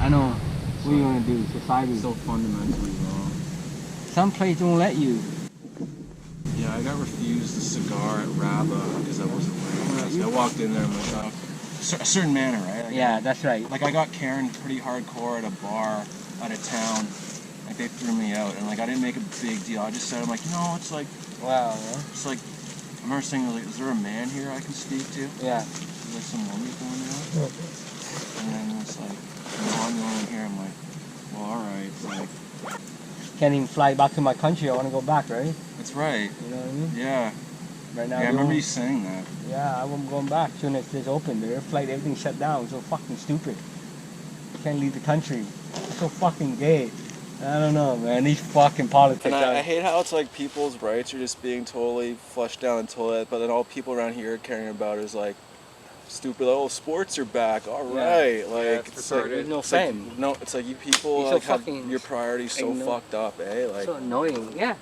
I know. What are you gonna do? Society is so fundamentally wrong. Some place don't let you. Yeah, I got refused a cigar at Rabba because I wasn't wearing a mask. I walked in there and I'm like, a certain manner, right? Like, Yeah, that's right. Like I got Karen pretty hardcore at a bar out of town. Like they threw me out, and like I didn't make a big deal. I just said, I'm like, you know, it's like, Wow. it's like, I remember saying, like, is there a man here I can speak to? Yeah. Is there some woman going on? And then it's like, no, I'm the only one here. I'm like, well, all right. Like, Can't even fly back to my country. I want to go back, right? that's right. You know what I mean? Yeah. Right now. Yeah, I remember you saying that. Yeah, I'm going back soon as it's open. The air flight, everything shut down. So fucking stupid. Can't leave the country. It's so fucking gay. I don't know, man. These fucking politics. And I hate how it's like people's rights are just being totally flushed down the toilet, but then all people around here are caring about is like stupid. Oh, sports are back. All right, like it's it's like There's no it's fame. like, no, it's like you people You're so like have fucking your priorities so ignorant. fucked up, eh? Like So annoying. Yeah.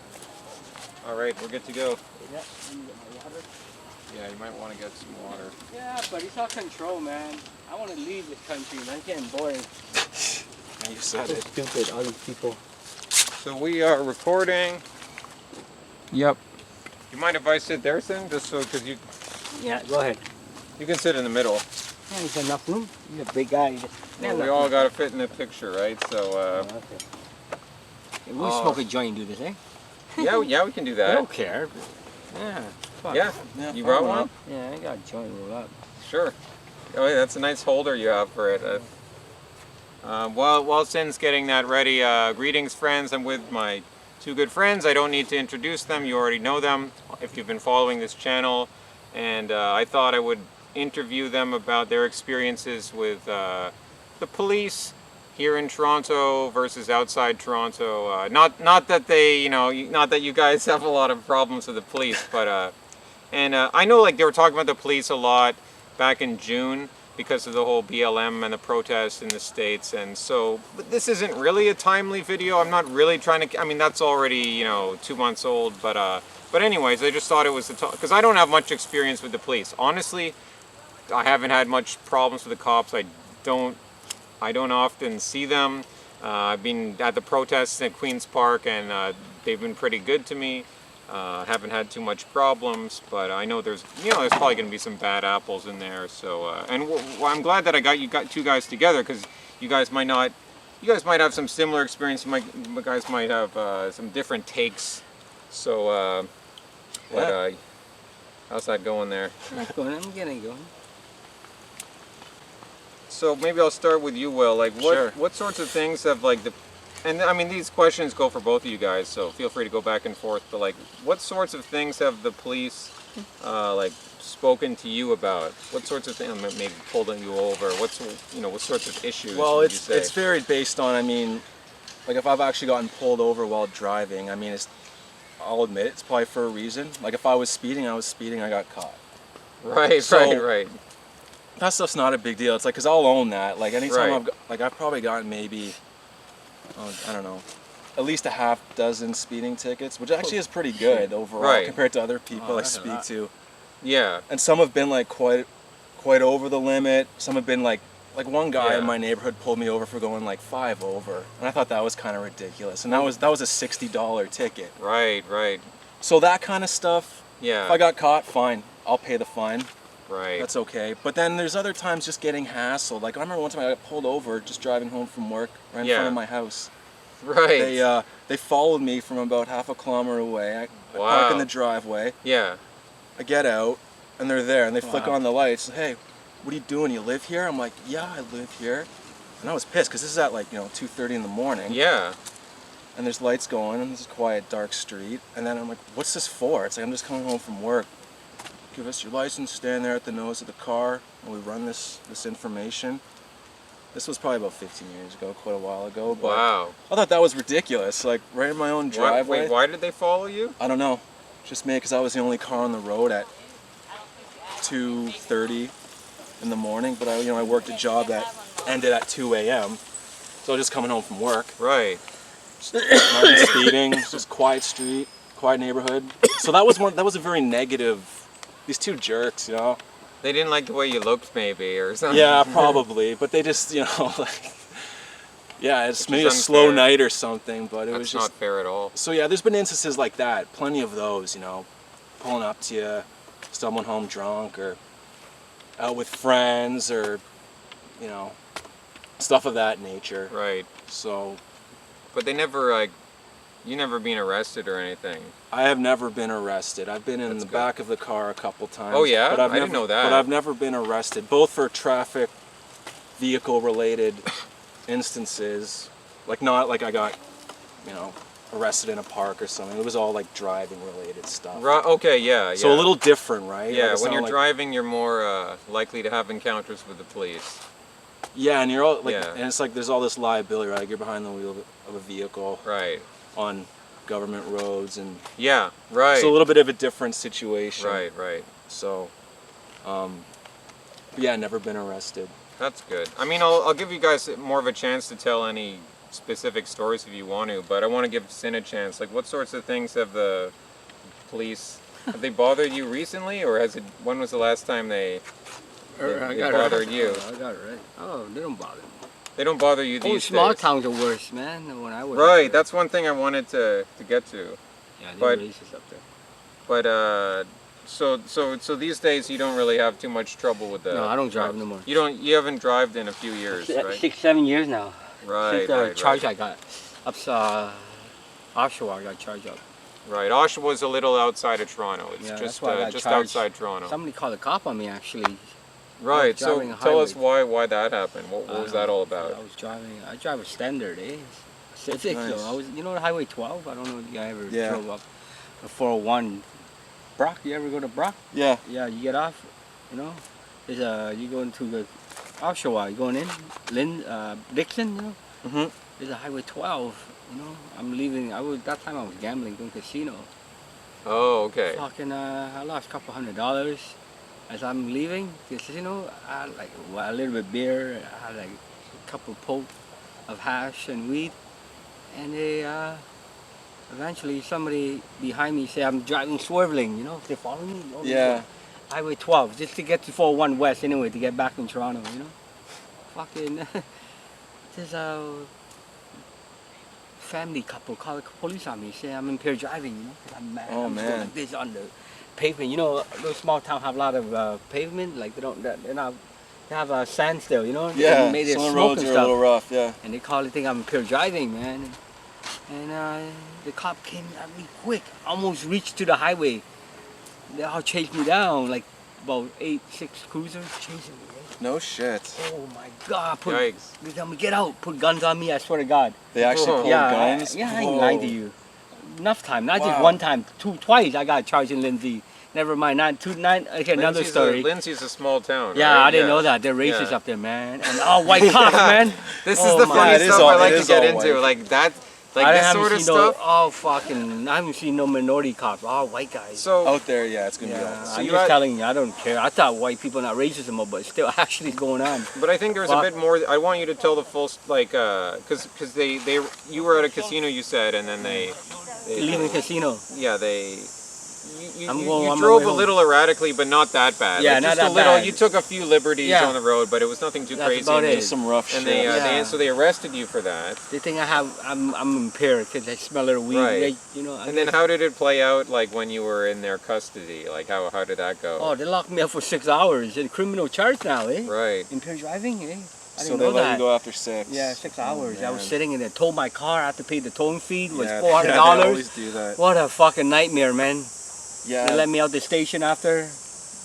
All right, we're good to go. Yeah. Let me get my water. Yeah, you might want to get some water. Yeah, but it's all control, man. I want to leave this country, man. It's getting boring. you said So it. stupid, all these people. So we are recording. Yep. You mind if I sit there, Sin? Just so, because you Go ahead. can sit in the middle. Yeah, there's enough room. You're a big guy. Well, we all got to fit in the picture, right? So, Okay. We smoke a joint and do this, eh? yeah, we can do I that. don't care. Yeah. Fuck. Yeah, you brought one? Yeah, I got a joint roll up. Sure. Oh, yeah, that's a nice holder you have for it. While Sin's getting that ready, greetings, friends. I'm with my two good friends. I don't need to introduce them. You already know them if you've been following this channel. And I thought I would interview them about their experiences with the police here in Toronto versus outside Toronto. Not that they, not that you guys have a lot of problems with the police, but and I know like they were talking about the police a lot back in June because of the whole BLM and the protests in the States, and so but this isn't really a timely video. I'm not really trying to, I mean that's already 2 months old, but anyways, I just thought it was the talk because I don't have much experience with the police. Honestly, I haven't had much problems with the cops. I don't often see them. I've been at the protests at Queen's Park, and they've been pretty good to me. Haven't had too much problems, but I know there's probably going to be some bad apples in there. So, and I'm glad that you got two guys together because you guys might have some similar experience. You guys might have some different takes. So, how's that going there? That's going. I'm getting going. So maybe I'll start with you, Will. Like, what sorts of things have and I mean these questions go for both of you guys, so feel free to go back and forth. But like, what sorts of things have the police spoken to you about? What sorts of things maybe pulling you over? What sorts of issues? Well, would you say? it's varied based on, I mean, like if I've actually gotten pulled over while driving, I mean, I'll admit it's probably for a reason. Like if I was speeding, I got caught. Right. That stuff's not a big deal. It's like, cause I'll own that. Like anytime Right. I've probably gotten maybe, I don't know, at least a half dozen speeding tickets, which actually is pretty good overall Right. compared to other people I speak to. Yeah. And some have been like quite over the limit. Some have been like one guy in my neighborhood pulled me over for going like 5 over, and I thought that was kind of ridiculous. And that was a $60 ticket. Right. So that kind of stuff. Yeah. If I got caught, fine, I'll pay the fine. Right. That's okay. But then there's other times just getting hassled. Like I remember one time I got pulled over just driving home from work right in front of my house. Right. They followed me from about half a kilometer away. I park in the driveway. Yeah. I get out and they're there and they flick on the lights. Hey, what are you doing? You live here? I'm like, yeah, I live here. And I was pissed because this is at 2:30 in the morning. Yeah. And there's lights going and this is a quiet, dark street. And then I'm like, what's this for? It's like, I'm just coming home from work. Give us your license, stand there at the nose of the car, and we run this information. This was probably about 15 years ago, quite a while ago. But Wow. I thought that was ridiculous, like right in my own driveway. Wait, why did they follow you? I don't know, just me, because I was the only car on the road at 2:30 in the morning. But I worked a job that ended at 2 a.m. So I was just coming home from work. Right. Not speeding, just quiet street, quiet neighborhood. So that was a very negative. These two jerks, They didn't like the way you looked, maybe, or something. Yeah, probably. But they just, Yeah, it's Which maybe a is slow unfair. night or something, but it was That's just... not fair at all. So yeah, there's been instances like that, plenty of those, you know, pulling up to you, stumbling home drunk, or out with friends, or, you know, stuff of that nature. Right. So But they never, like, you never been arrested or anything. I have never been arrested. I've been in That's the good. back of the car a couple times. Oh, yeah? But I've I didn't know that. But I've never been arrested, both for traffic, vehicle-related instances. Like, not like I got, you know, arrested in a park or something. It was all like driving-related stuff. Right. Okay. Yeah. So a little different, right? Yeah. Like, it's When not you're like- driving, you're more likely to have encounters with the police. Yeah, and you're all like, Yeah. and it's like there's all this liability, right? Like, you're behind the wheel of a vehicle Right. on government roads, and Yeah. Right. it's a little bit of a different situation. Right. Right. So, but yeah, never been arrested. That's good. I mean, I'll give you guys more of a chance to tell any specific stories if you want to, but I want to give Sin a chance. Like, what sorts of things have the police, have they bothered you recently, or when was the last time they bothered you? I got it right. Oh, they don't bother me. They don't bother you Oh, these small days? towns are worse, man, than when I was. Right, that's one thing I wanted to get to. Yeah, but- they're racist up there. But so these days you don't really have too much trouble with the. No, I don't drive no more. You haven't driven in a few years, right? 6-7 years now. Right, Since the right, charge right. I got up Oshawa, I got charged up. Right, Oshawa's a little outside of Toronto. It's Yeah, just that's why I got just charged. outside Toronto. Somebody called a cop on me actually. Right. So driving a tell us highway. why that happened. What was that all about? I drive a standard, Civic, Nice. though. You know the Highway 12? I don't know if you ever Yeah. drove up the 401. Brock, you ever go to Brock? Yeah. Yeah, you get off, you know. You go into the Oshawa, you going in, Dixon, you know. Mhm. There's a Highway 12, you know. I'm leaving. That time I was gambling, doing casino. Oh, okay. Fucking, I lost a couple $100. As I'm leaving the casino, I had like a little bit of beer. I had like a couple poke of hash and weed, and they eventually somebody behind me say I'm driving swerving. You know, they follow me. Oh, Yeah. Highway 12 just to get to 401 West anyway to get back in Toronto. You know, fucking. There's a family couple call the police on me, say I'm impaired driving. You know, 'cause I'm mad. Oh, I'm man. doing like this on the pavement. You know, those small towns have a lot of pavement. Like they have a standstill. You know, Yeah. They made it Some of the smoke roads and are a stuff. little rough. Yeah. And they call it think I'm impaired driving, man. And the cop came at me quick, almost reached to the highway. They all chased me down, like about 6 cruisers chasing me. No shit. Oh my God! Yikes. They tell me get out, put guns on me. I swear to God. They actually pulled Yeah, guns. I ain't lying to you. Enough time, not just Wow. one time, twice. I got charged in Lindsay. Never mind, okay, another story. Lindsay's a small town. Yeah, right? I didn't know that. They're racist Yeah. up there, man. And all white cops, man. This Oh is the my funny God. It is stuff all- I like it to is get all into. white. Like that, I like this haven't sort of seen stuff. I haven't seen no minority cops. All white guys. So Out there, yeah, it's gonna be Yeah, all. So I'm you just had- telling you, I don't care. I thought white people not racist anymore, but still actually going on. But I think there's a Fuck. bit more. I want you to tell the full, because you were at a casino, you said, and then they Leaving casino. yeah, you I'm going on my drove way a home. little erratically, but not that bad. Yeah, Like, not just that a little. bad. You took a few liberties Yeah. on the road, but it was nothing too That's crazy. about and it. they- There's some rough And shit. so they arrested you for that. They think I'm impaired because I smell their weed. Right. You know. And then how did it play out, like when you were in their custody? Like how did that go? Oh, they locked me up for 6 hours. In criminal charge now, eh? Right. Impaired driving, eh? I So didn't they know let that. you go after 6. Yeah, 6 Oh, hours. I was man. sitting in there, towed my car. I had to pay the towing fee. It was Yeah, $400. Yeah, they always do that. What a fucking nightmare, man. They Yeah. let me out the station after.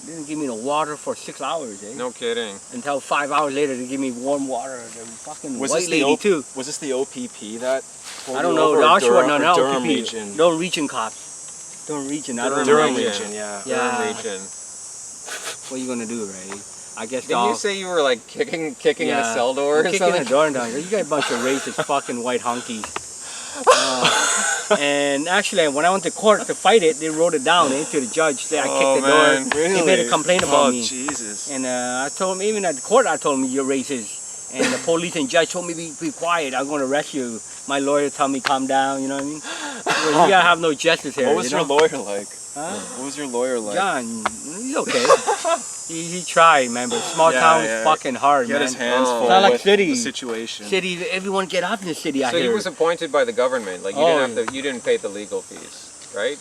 Didn't give me no water for 6 hours, eh? No kidding. Until 5 hours later, they give me warm water. The fucking Was white this the lady too. Was this the OPP that? pulled I don't you know. over, The or Oshawa, no, or no, Durham OPP. region. Durham region cops. Durham region. I don't Durham know. region, yeah. Yeah. Durham region. What are you gonna do, Ray? I guess Didn't you say you were like kicking the cell door or kicking something? the door down. You got a bunch of racist fucking white honkies. And actually, when I went to court to fight it, they wrote it down to the judge. That I kicked the man, door. really? They made a complaint about Oh, me. Jesus. And I told him, even at the court, I told him you're racist. And the police and judge told me be quiet. I'm going to arrest you. My lawyer told me calm down. You know what I mean? Well, you gotta have no justice here. What was you your know? lawyer like? Huh? What was your lawyer like? John, he's okay. he tried, man, but small town's fucking hard, He had man. his hands full It's not like with city. the situation. City, everyone get off in the city. I So hear. he was appointed by the government. Like you didn't have to, you didn't pay the legal fees, right?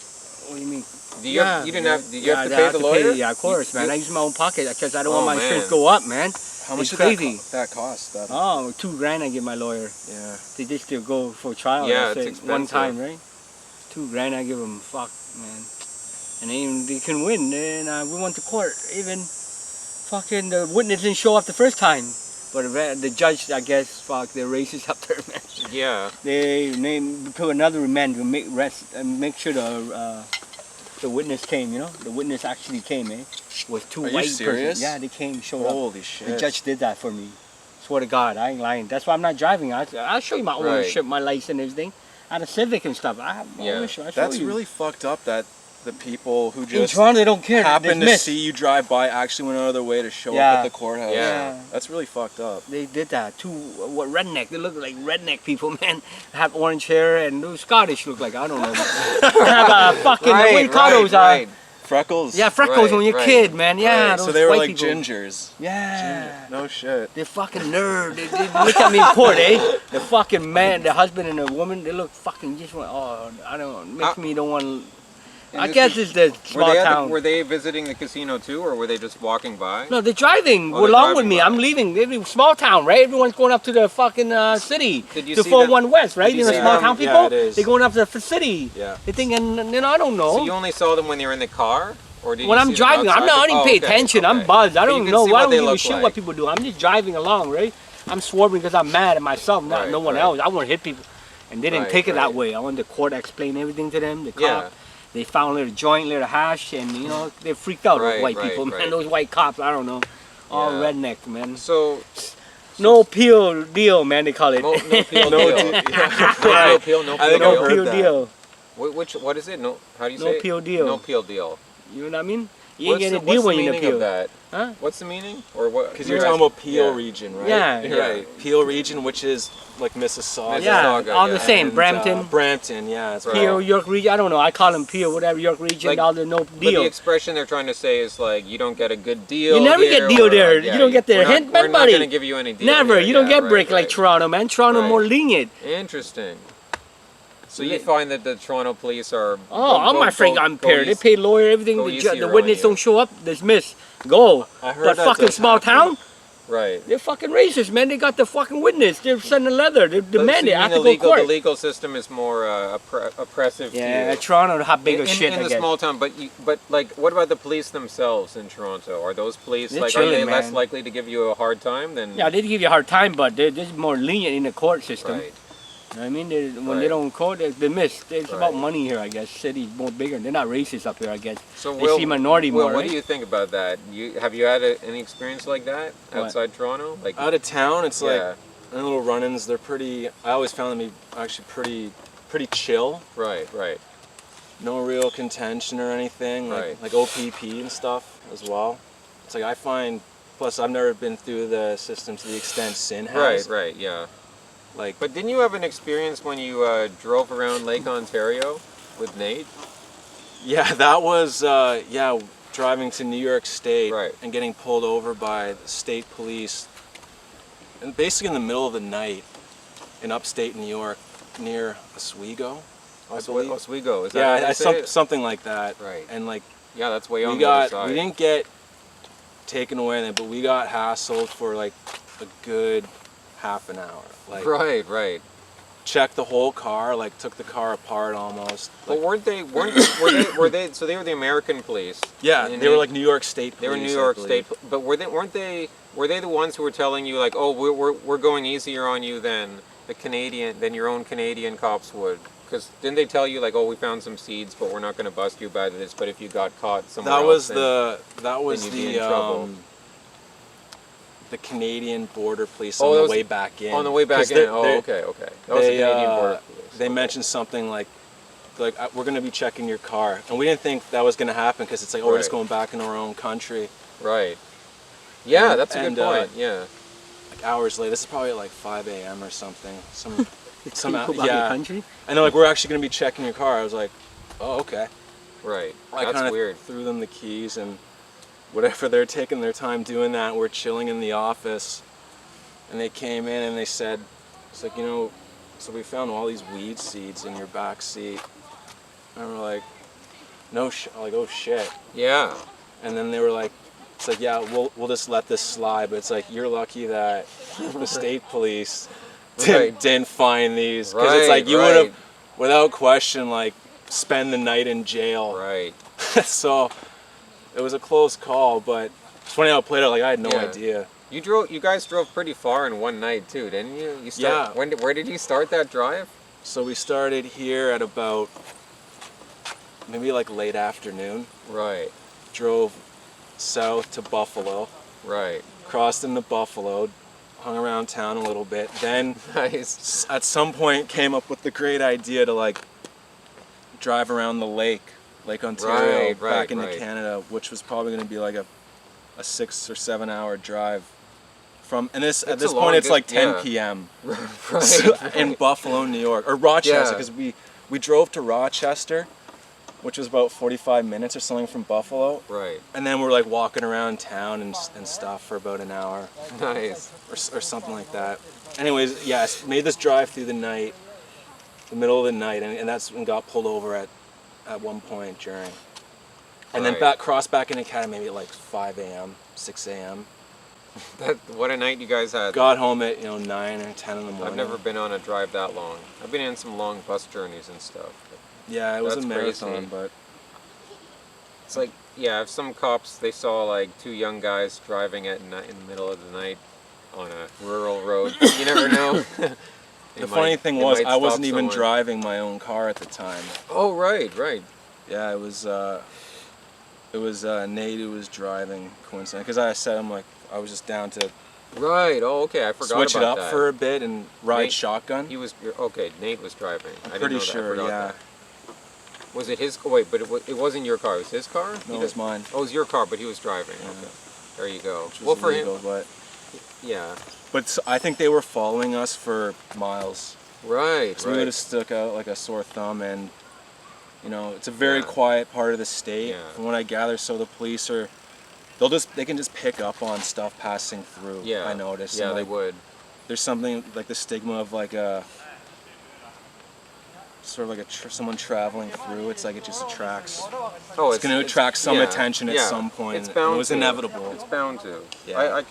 What do you mean? Do you have, you didn't have. Did you have to I pay the lawyer? yeah, of course, man. I use my own pocket because I don't want my insurance man. go up, man. How much It's did crazy. that cost? That, Oh, $2,000 I give my lawyer. yeah. They just to go for trial. Yeah, that's it's it. One expensive. time, right? $2,000 I give them. Fuck, man. And they can win. And we went to court. Even fucking the witness didn't show up the first time. But the judge, I guess, fuck, they're racist up there, man. Yeah. They put another remand to make sure the witness came. You know, the witness actually came. Was two Are you white serious? persons. Yeah, they came, showed up. Holy shit. The judge did that for me. Swear to God, I ain't lying. That's why I'm not driving. I'll show you my ownership, my license, and everything. I had a Civic and stuff. I have my ownership. I'll show That's you. really fucked up that the people who In just Toronto, they don't care. happen to Dismiss. see you drive by actually went out of their way to show up Yeah. at the courthouse. Yeah. That's really fucked up. They did that. Two redneck. They look like redneck people, man. They have orange hair and those Scottish look like, I don't know. They have fucking, what do you call those? Freckles? Yeah, freckles Right, when you're a right. kid, man. Yeah, Right. those So they were white like people. gingers. Yeah. No shit. They're fucking nerd. They look at me in court, eh? The fucking man, the husband and the woman, they look fucking just want, oh, I don't know. Makes me don't want. I guess it's the small town. Were they visiting the casino too, or were they just walking by? No, they're driving Oh, they're along with driving me. by. I'm leaving. Every small town, right? Everyone's going up to the fucking city. Did you to see 401 West, right? did you You know, see small them? town Yeah, people? it is. They're going up to the city. Yeah. They thinking, you know, I don't know. So you only saw them when they were in the car, or did When you I'm see them driving, I'm outside? not even Oh, pay okay, attention. I'm okay. buzzed. I But don't you can know. see I what don't they give a look shit like. what people do. I'm just driving along, right? I'm swerving because I'm mad at myself, not Right, no one right. else. I want to hit people. And they didn't Right, take it that right. way. I went to court, I explained everything to them. The cop, Yeah. they found a little joint, little hash, and you know, they freaked out, Right, those white right, people, man. right. Those white cops, I don't know. All Yeah. redneck, man. So No peel deal, man, they call it. no peel No deal. deal. No peel, no I peel think I've deal. heard peel that. deal. What is it? No, how do you No say it? peel deal. No peel deal. You know what I mean? You What's ain't the, get a deal what's when the you're in meaning a of peel. that? Huh? What's the meaning? Or what? Because you're talking about Peel Yeah. region, right? Yeah, You're yeah. right. Peel region, which is like Mississauga. Yeah, Mississauga, all the yeah. same. And, Brampton, Brampton, yeah. That's right. Peel, York region. I don't know. I call them Peel, whatever, York region, Like, all the no But the deal. expression they're trying to say is like you don't get a good deal. You never here, get deal or, there. yeah, you don't get the we're hint, not, we're not buddy. going to give you any deal. Never. here. You don't Yeah, get right, break like right. Toronto, man. Toronto Right. more lenient. Interesting. So you find that the Toronto police are Oh, I'm my friend got impaired. They pay lawyer, everything. go The easier on witness you. don't show up, dismiss, go. I heard But that fucking does small happen. town, right. they're fucking racist, man. They got the fucking witness. They're sending leather. They're So demanding. you I have mean to go to court. the legal system is more oppressive Yeah, to you. Toronto have bigger in, shit. in I the guess. small town, but like, what about the police themselves in Toronto? Are those police They're like are chilling, they less man. likely to give you a hard time than? Yeah, they give you a hard time, but they're just more lenient in the court system. Right. You know what I mean? When Right. they don't court, they miss. It's about Right. money here, I guess. City's more bigger. They're not racist up here, I guess. So They see minority Will, more, what right? do you think about that? Have you had any experience like that What? outside Toronto? Like, Out of town, it's like yeah, little run-ins. They're pretty. I always found them to be actually pretty chill. right. No real contention or anything. Right. Like OPP and stuff as well. It's like I find. Plus, I've never been through the system to the extent Sin has. Right, yeah. Like, But didn't you have an experience when you drove around Lake Ontario with Nate? yeah, that was driving to New York State Right. and getting pulled over by the state police, and basically in the middle of the night in upstate New York near Oswego. I believe. Oswego, is that how Yeah, you say it? something like that. Right. And like Yeah, that's way on we the other got, side. we didn't get taken away, but we got hassled for like a good half an hour. Like Right. checked the whole car, like took the car apart almost. But Like, were they? So they were the American police. yeah, and they were like New York State police. They were New I York believe. State, but were they the ones who were telling you like, oh, we're going easier on you than your own Canadian cops would? Because didn't they tell you like, oh, we found some seeds, but we're not going to bust you by this. But if you got caught somewhere That was else, the you'd be in trouble. the Canadian border police Oh, on that the was way back in. on the way back 'Cause in. they're- Oh, okay. That was the Canadian border police. They Okay. mentioned something like we're going to be checking your car, and we didn't think that was going to happen because it's like, oh, we're just Right. going back into our own country. Right. Yeah, that's a And, good point. Yeah. I hours late. This is probably at like 5 a.m. or something. Some yeah. Country? And they're like, we're actually going to be checking your car. I was like, oh, okay. Right. I That's kind of weird. threw them the keys and whatever. They're taking their time doing that. We're chilling in the office. And they came in and they said, it's like, you know, so we found all these weed seeds in your back seat. And we're like, like, oh shit. Yeah. And then they were like, it's like, yeah, we'll just let this slide. But it's like, you're lucky that the state police didn't find these. Because it's like, you would have, without question, like, spend the night in jail. Right. So it was a close call, but it's funny how it played out. Like, I had no idea. You guys drove pretty far in one night too, didn't you? Yeah. Where did you start that drive? So we started here at about maybe like late afternoon. Right. Drove south to Buffalo. Right. Crossed into Buffalo, hung around town a little bit. Then Nice. at some point came up with the great idea to like drive around the Lake Ontario, back into Canada, which was probably going to be like a 6 or 7 hour drive. At this point it's like 10 p.m. in Buffalo, New York, or Rochester, because we drove to Rochester, which was about 45 minutes or something from Buffalo. Right. And then we're like walking around town and stuff for about an hour. Nice. Or something like that. Anyways, yes, made this drive through the night, the middle of the night, and that's when got pulled over at one point during. And then crossed back into Canada maybe at like 5 a.m., 6 a.m. What a night you guys had. Got home at 9 or 10 in the morning. I've never been on a drive that long. I've been in some long bus journeys and stuff. Yeah, it was a marathon, crazy. but it's like, if some cops, they saw like two young guys driving at night in the middle of the night on a rural road. You never know. The funny thing was, I wasn't even driving my own car at the time. Oh, right. Yeah, it was Nate who was driving, coincidentally, because I said I was just down to Oh, okay. I forgot switch it about up that. for a bit and ride shotgun. He was okay. Nate was driving. I'm pretty sure, yeah. That. Was it his? Wait, but it wasn't your car. It was his car. No, it was mine. Oh, it was your car, but he was driving. Yeah. Okay, there you go. Which was illegal, but yeah. But I think they were following us for miles. Right. So we would have stuck out like a sore thumb, and it's a very quiet part of the state. Yeah. From what I gather, so the police are. They can just pick up on stuff passing through. Yeah. I noticed. Yeah, and, they would. There's something like the stigma of like a sort of like someone traveling through. It's like it just attracts. Oh, it's going to attract some attention at some point. It's bound it was inevitable. It's bound to. Yeah. I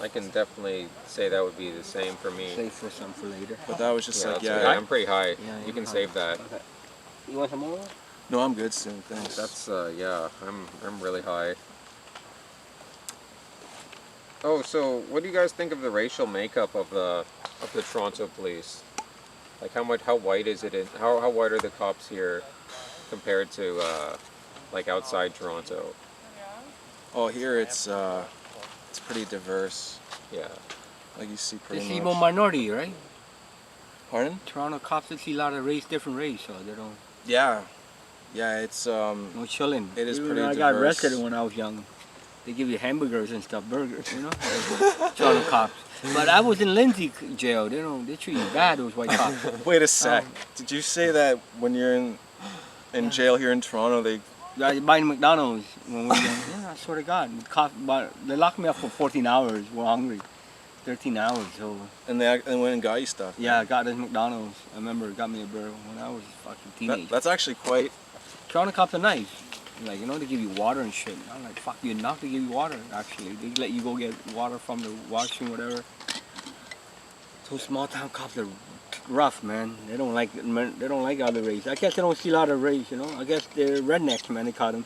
can definitely say that would be the same for me. Save for some for later. But that was just I'm pretty high. Yeah, you can save that. Okay. You want some more? No, I'm good soon. Thanks. That's I'm really high. Oh, so what do you guys think of the racial makeup of the Toronto police? Like how white is it? How white are the cops here compared to like outside Toronto? Oh, here it's pretty diverse. Yeah. Like you see pretty They much. see more minority, right? Pardon? Toronto cops, they see a lot of different race, so they don't. Yeah. Yeah, it's No chilling. It is Even pretty when I got diverse. arrested when I was young. They give you hamburgers and stuff, burgers, Toronto cops. But I was in Lindsay jail. They treat you bad, those white cops. Wait a sec. Did you say that when you're in jail here in Toronto, they buying McDonald's when we were young? Yeah, I swear to God. They locked me up for 14 hours. We're hungry. 13 hours. So. and they went and got you stuff? Yeah, I got this McDonald's. I remember it got me a burger when I was a fucking teenager. That's actually quite. Toronto cops are nice. Like, they give you water and shit. I'm like, fuck you enough to give you water, actually. They let you go get water from the washroom, whatever. So small town cops are rough, man. They don't like other race. I guess they don't see a lot of race, I guess they're rednecks, man, they call them.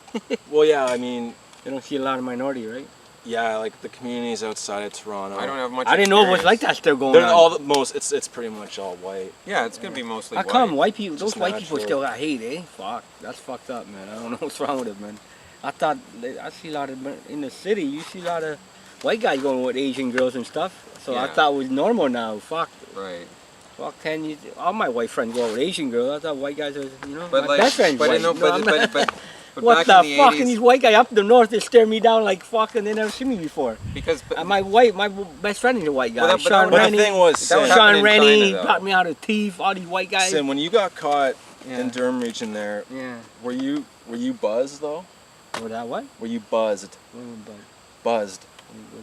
Well, yeah, I mean. They don't see a lot of minority, right? Yeah, like the communities outside of Toronto. I don't have much. I didn't know it was like that still going They're on. It's pretty much all white. Yeah, it's gonna be mostly How white. come white people, those white people natural. still got hate, eh? Fuck, that's fucked up, man. I don't know what's wrong with it, man. I see a lot of, in the city, you see a lot of white guys going with Asian girls and stuff. So I thought it was normal now. Fuck. Right. Fuck, 10 years, all my white friends go with Asian girls. I thought white guys was, But my like, best friend's but white. no, No, I'm not- But What back the in fuck? the And 80s, these white guys up the north, they stare me down like fucking they never seen me before. because My best friend is a white guy. Well, that- but Sean that- But the Rennie. thing was, That would Sin, happen Sean in Rennie China, though. got me out of teeth. All these white guys. Sin, when you got caught Yeah. in Durham region there, Yeah. were you buzzed though? What that what? Were you buzzed? What Buzzed.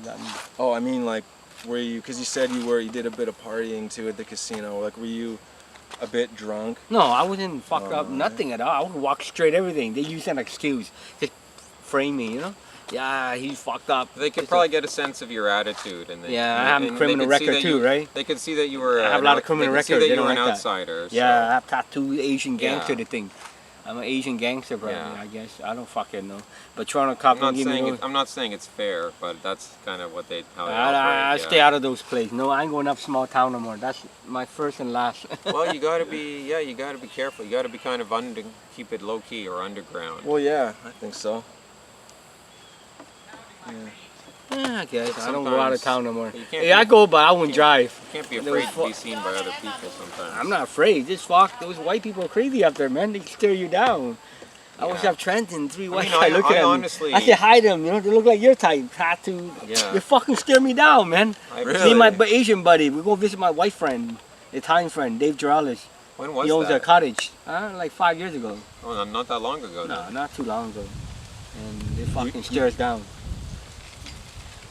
that mean? Oh, I mean like, were you? Because you said you did a bit of partying too at the casino. Like, were you a bit drunk? No, I wasn't fucked up. Oh, Nothing at all. I would walk straight. Everything. They use that excuse. Just frame me. You know. Yeah, he's fucked up. they could Just probably get a sense of your attitude, and they, Yeah, I have a and criminal they could see record that too, you- right? They could see that you were. I have a lot of criminal they could see record. that They you were don't an like that. outsider. Yeah, I So. have tattooed Asian gangster. Yeah. The thing. I'm an Asian gangster, brother. Yeah. I guess I don't fucking know. But Toronto cop don't give me no. I'm not saying it's fair, but that's kind of what how they I operate. stay out of those places. No, I ain't going up small town no more. That's my first and last. Well, you gotta be careful. You gotta be kind of keep it low key or underground. Well, yeah, I think so. Yeah, I guess I don't go out of Sometimes town no more. you can't Yeah, I be- go, but I wouldn't drive. You can't be There was afraid to be seen by other people sometimes. I'm not afraid. Just fuck. Those white people are crazy up there, man. They can stare you down. I always Yeah. have Trenton, three white mean, guys looking I at honestly- me. I say hi to them. You know, they look like your type, tattooed. Yeah. They fucking stare me down, man. Really? Me and my Asian buddy, we go visit my white friend, Italian friend, Dave Girales. When was He owns that? a cottage. Like 5 years ago. Oh, not that long ago. No, then. not too long ago. And they fucking stare us down.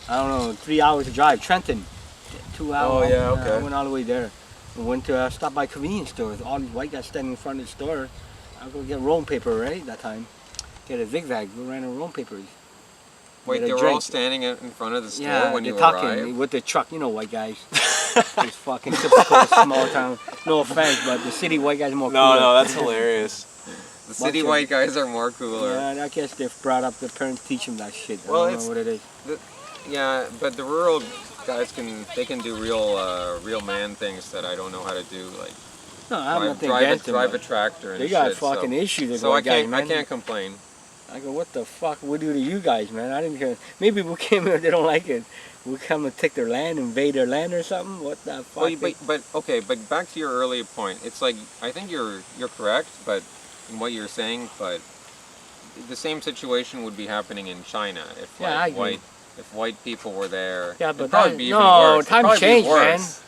I don't know, 3 hours to drive. Trenton, 2 hours. Oh, yeah, okay. I went all the way there. We went to stop by convenience stores. All these white guys standing in front of the store. I go get rolling paper, right? That time. Get a zigzag. We ran out of rolling papers. Wait, Get a they were all drink. standing in front of the store Yeah, when they're you talking arrived. with the truck. You know, white guys. It's fucking typical small town. No offense, but the city white guys are more No, cooler. no, that's hilarious. The city Bunch of- white guys are more cooler. Yeah, I guess they've brought up their parents teach them that shit. Well, I don't it's- know what it is. Yeah, but the rural guys can do real man things that I don't know how to do, like No, I'm nothing drive against them. a tractor and They got shit, fucking so. issues. With So I white guys, can't man. complain. I go, what the fuck we do to you guys, man? I didn't care. Maybe we came here, they don't like it. We come and take their land, invade their land or something. What the fuck? Well, but okay, but back to your earlier point. It's like I think you're correct, but in what you're saying, but the same situation would be happening in China if Yeah, I agree. white people were there. Yeah, It'd but probably that- be no, even worse. It'd times probably be changed, worse.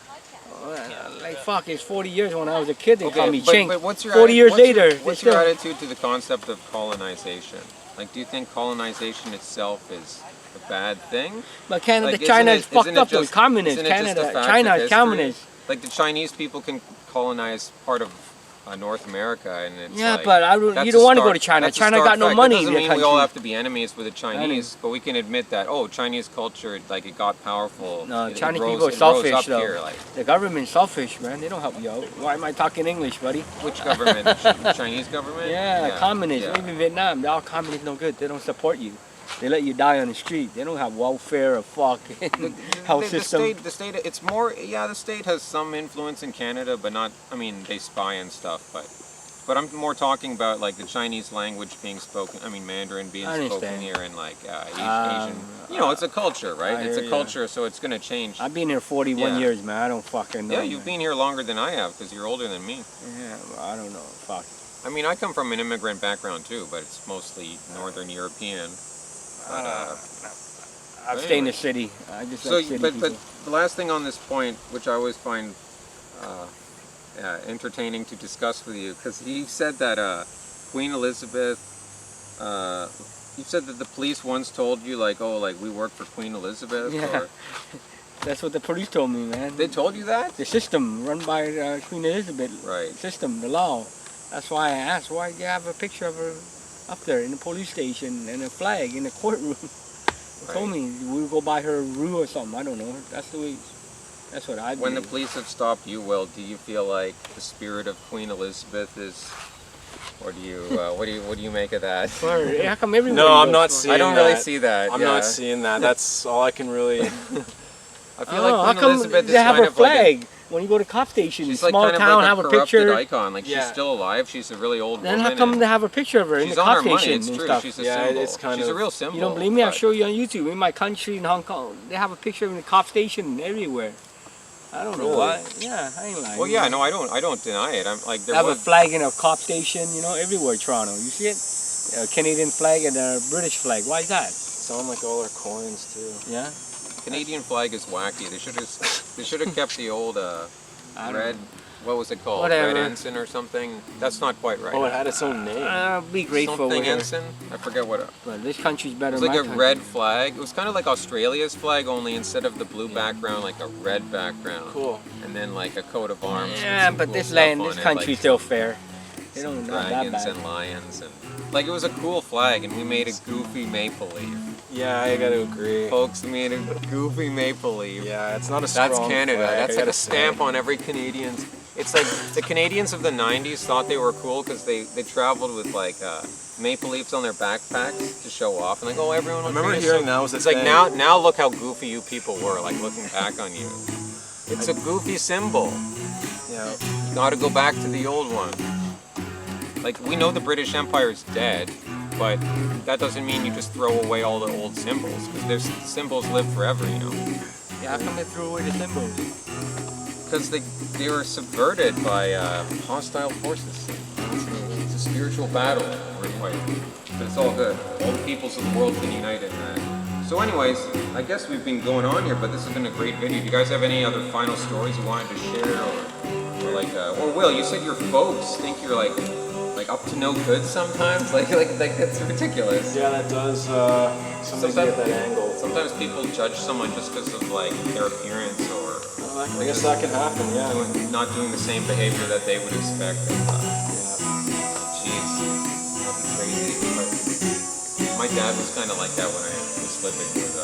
Like fuck, it's 40 years when I was a kid. They Okay, called me but, chink. but what's your 40 years later, What's they your still- attitude to the concept of colonization? Like, do you think colonization itself is a bad thing? But Canada, Like, China isn't is it- fucked isn't it up. Those just- communists. isn't it just a Canada, fact China of is history? communist. Like the Chinese people can colonize part of North America, and it's Yeah, like, but that's you a don't want to go stark- to China. that's a China stark got no fact. money That in doesn't their mean we all country. have to be enemies with the Chinese, but we can admit that Chinese culture, like it got powerful. No, it Chinese rose- people are it rose selfish up though. Here, like, The government's selfish, man. They don't help you out. Why am I talking English, buddy? which government? The Chinese government? Yeah, communists. yeah. Even Vietnam, they're all communists. No good. They don't support you. They let you die on the street. They don't have welfare or fucking health system. The state, it's more, yeah, the state has some influence in Canada, but not, I mean, they spy and stuff, but I'm more talking about like the Chinese language being spoken, I mean, Mandarin being I spoken understand. here and like Asian, you know, it's a culture, right? I It's hear a ya. culture, so it's going to change. I've been here 41 Yeah. years, man. I don't fucking know. Yeah, you've man. been here longer than I have because you're older than me. Yeah, well, I don't know. Fuck. I mean, I come from an immigrant background too, but it's mostly Northern European. But, I've stayed in the city. I just So, like city but people. the last thing on this point, which I always find entertaining to discuss with you, because you said that Queen Elizabeth, you said that the police once told you like, oh, like we work for Queen Elizabeth. Yeah. Or, That's what the police told me, man. they told you that? The system run by Queen Elizabeth. Right. System, the law. That's why I asked, why do you have a picture of her up there in the police station and a flag in the courtroom? They told me we'll go by her rule or something. I don't know. That's the way. That's what I When the believe. police have stopped you, Will, do you feel like the spirit of Queen Elizabeth is, or do you, what do you make of that? Or, how come everybody No, I'm goes not for it? seeing I don't really that. see that. I'm yeah. not seeing that. That's all I can really. I feel Oh, like how Queen come Elizabeth they is have kind her of like flag when you go to cop station? she's like Small kind of town, like have a a corrupted picture. icon. Like Yeah. she's still alive. She's a really old Then woman. how come and they have a picture of her in she's the on cop her money. station It's and true. stuff? She's a Yeah, symbol. it's kind she's a of- real symbol. You don't believe me? I'll but- show you on YouTube. In my country, in Hong Kong, they have a picture in the cop station everywhere. I don't know Really? why. Yeah, I ain't lying. Well, yeah, no, I don't deny it. I'm like They there have a was. flag in a cop station, everywhere in Toronto. You see it? a Canadian flag and a British flag. Why is that? It's on like all our coins too. Yeah. Canadian flag is wacky. They should have kept the old I don't red. know. What was it called? Whatever. Red ensign or something. That's not quite right. Oh, it had its own name. Be grateful. Something with it. ensign. I forget what. Well, this country's better. It was than like my a country. red flag. It was kind of like Australia's flag, only instead of the blue background, like a red background. Cool. And then like a coat of arms. with Yeah, some but cool this stuff land, on this it, country's like still fair. They some don't not that dragons bad. and lions and like it was a cool flag, and we made a goofy maple leaf. Yeah, I gotta agree. Folks made a goofy maple leaf. Yeah, it's not a strong That's Canada. flag, That's I like gotta a stamp say. on every Canadian's. It's like the Canadians of the 90s thought they were cool because they traveled with like maple leaves on their backpacks to show off, and like, oh, everyone. I remember hearing that was a It's like thing. now look how goofy you people were. Like looking back on you, it's a goofy symbol. Yeah. You got to go back to the old one. Like we know the British Empire is dead, but that doesn't mean you just throw away all the old symbols because there's symbols live forever, you know. Yeah, how come they threw away the symbols? Because they were subverted by hostile forces. It's a spiritual battle we're fighting. But it's all good. All the peoples of the world can unite in that. So anyways, I guess we've been going on here, but this has been a great video. Do you guys have any other final stories you wanted to share? Or like, or Will, you said your folks think you're like up to no good sometimes? Like that's ridiculous. Yeah, that does sometimes get that angle. Sometimes people judge someone just because of like their appearance or I guess that can happen, yeah. not doing the same behavior that they would expect. Jeez, nothing crazy. But my dad was kind of like that when I was living with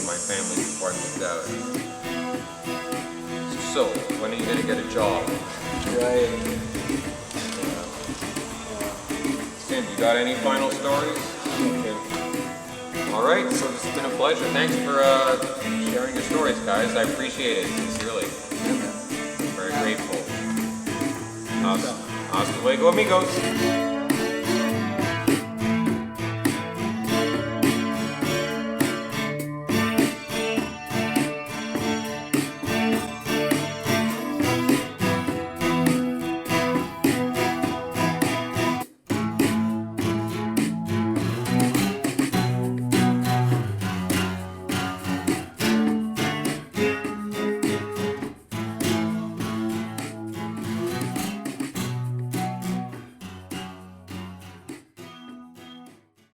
my family before I moved out. So, when are you gonna get a job? Right. Tim, you got any final stories? Okay. All right, so this has been a pleasure. Thanks for sharing your stories, guys. I appreciate it, sincerely. I'm very grateful. Hasta luego, amigos.